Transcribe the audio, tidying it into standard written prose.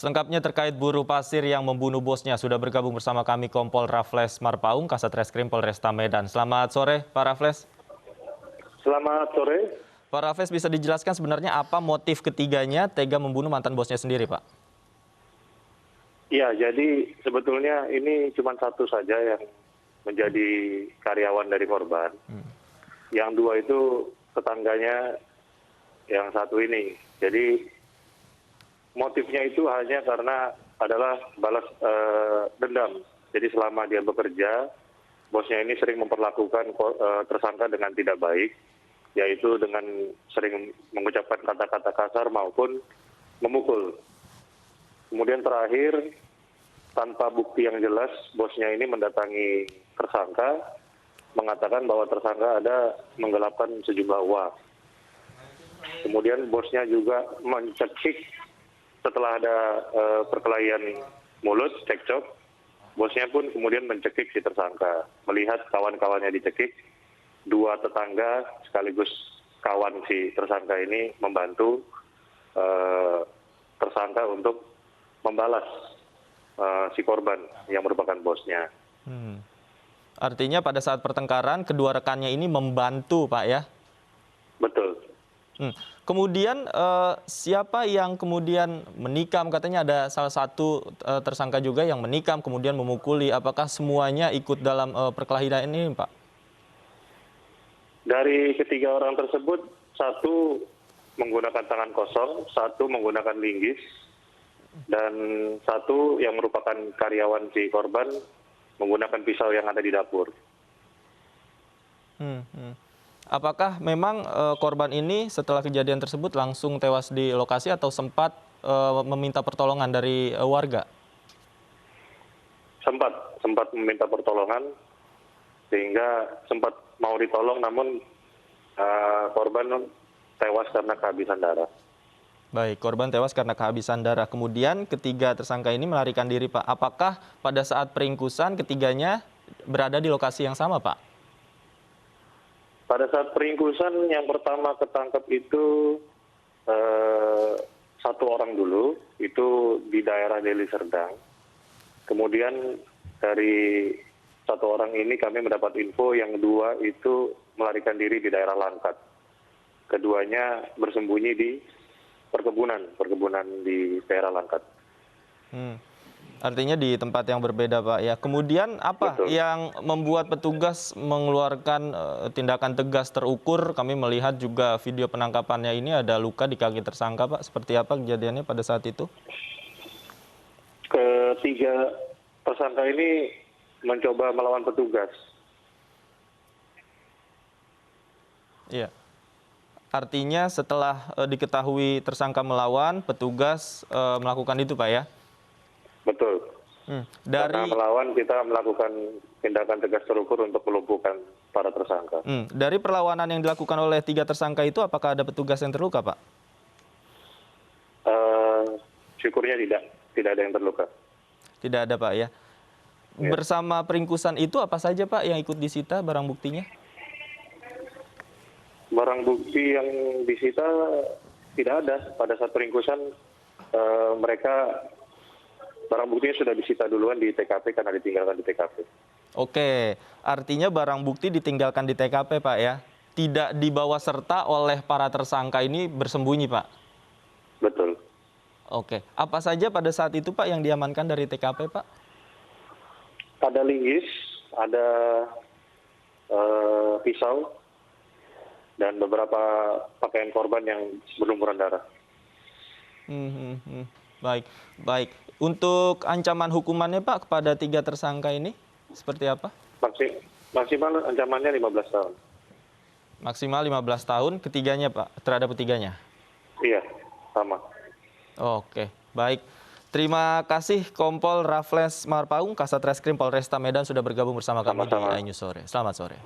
Selengkapnya terkait buruh pasir yang membunuh bosnya, sudah bergabung bersama kami Kompol Raffles Marpaung, Kasat Reskrim Polresta Medan. Selamat sore, Pak Raffles. Selamat sore. Pak Raffles, bisa dijelaskan sebenarnya apa motif ketiganya tega membunuh mantan bosnya sendiri, Pak? Ya, jadi sebetulnya ini cuma satu saja yang menjadi karyawan dari korban. Yang dua itu tetangganya yang satu ini. Jadi motifnya itu hanya karena adalah balas dendam. Jadi selama dia bekerja, bosnya ini sering memperlakukan tersangka dengan tidak baik, yaitu dengan sering mengucapkan kata-kata kasar maupun memukul. Kemudian terakhir, tanpa bukti yang jelas, bosnya ini mendatangi tersangka, mengatakan bahwa tersangka ada menggelapkan sejumlah uang. Kemudian bosnya juga mencekik setelah ada perkelahian mulut, cekcok, bosnya pun kemudian mencekik si tersangka. Melihat kawan-kawannya dicekik, dua tetangga sekaligus kawan si tersangka ini membantu tersangka untuk membalas si korban yang merupakan bosnya. Artinya pada saat pertengkaran, kedua rekannya ini membantu, Pak, ya? Betul. Kemudian siapa yang kemudian menikam? Katanya ada salah satu tersangka juga yang menikam, kemudian memukuli. Apakah semuanya ikut dalam perkelahian ini, Pak? Dari ketiga orang tersebut, satu menggunakan tangan kosong, satu menggunakan linggis, dan satu yang merupakan karyawan si korban menggunakan pisau yang ada di dapur. Apakah memang korban ini setelah kejadian tersebut langsung tewas di lokasi atau sempat meminta pertolongan dari warga? Sempat meminta pertolongan, sehingga sempat mau ditolong, namun korban tewas karena kehabisan darah. Baik, korban tewas karena kehabisan darah. Kemudian ketiga tersangka ini melarikan diri, Pak. Apakah pada saat peringkusan ketiganya berada di lokasi yang sama, Pak? Pada saat peringkusan yang pertama ketangkep itu satu orang dulu, itu di daerah Deli Serdang. Kemudian dari satu orang ini kami mendapat info yang dua itu melarikan diri di daerah Langkat. Keduanya bersembunyi di perkebunan di daerah Langkat. Artinya di tempat yang berbeda, Pak, ya. Kemudian apa yang membuat petugas mengeluarkan tindakan tegas terukur? Kami melihat juga video penangkapannya ini ada luka di kaki tersangka, Pak. Seperti apa kejadiannya pada saat itu? Ketiga tersangka ini mencoba melawan petugas. Iya. Artinya setelah diketahui tersangka melawan, petugas melakukan itu, Pak, ya? Betul. Karena melawan, kita melakukan tindakan tegas terukur untuk melumpuhkan para tersangka. Dari perlawanan yang dilakukan oleh tiga tersangka itu, apakah ada petugas yang terluka, Pak? Syukurnya tidak ada yang terluka. Tidak ada, Pak, ya. Bersama peringkusan itu apa saja, Pak, yang ikut disita barang buktinya? Barang bukti yang disita tidak ada. Pada saat peringkusan mereka barang buktinya sudah disita duluan di TKP karena ditinggalkan di TKP. Oke, artinya barang bukti ditinggalkan di TKP, Pak, ya? Tidak dibawa serta oleh para tersangka ini bersembunyi, Pak? Betul. Oke, apa saja pada saat itu, Pak, yang diamankan dari TKP, Pak? Ada linggis, ada pisau, dan beberapa pakaian korban yang berlumuran darah. Baik. Untuk ancaman hukumannya, Pak, kepada tiga tersangka ini seperti apa? Maksimal ancamannya 15 tahun. Maksimal 15 tahun ketiganya, Pak, terhadap ketiganya? Iya, sama. Oke, baik. Terima kasih Kompol Raffles Marpaung, Kasat Reskrim Polresta Medan sudah bergabung bersama kami di iNews Sore. Selamat sore.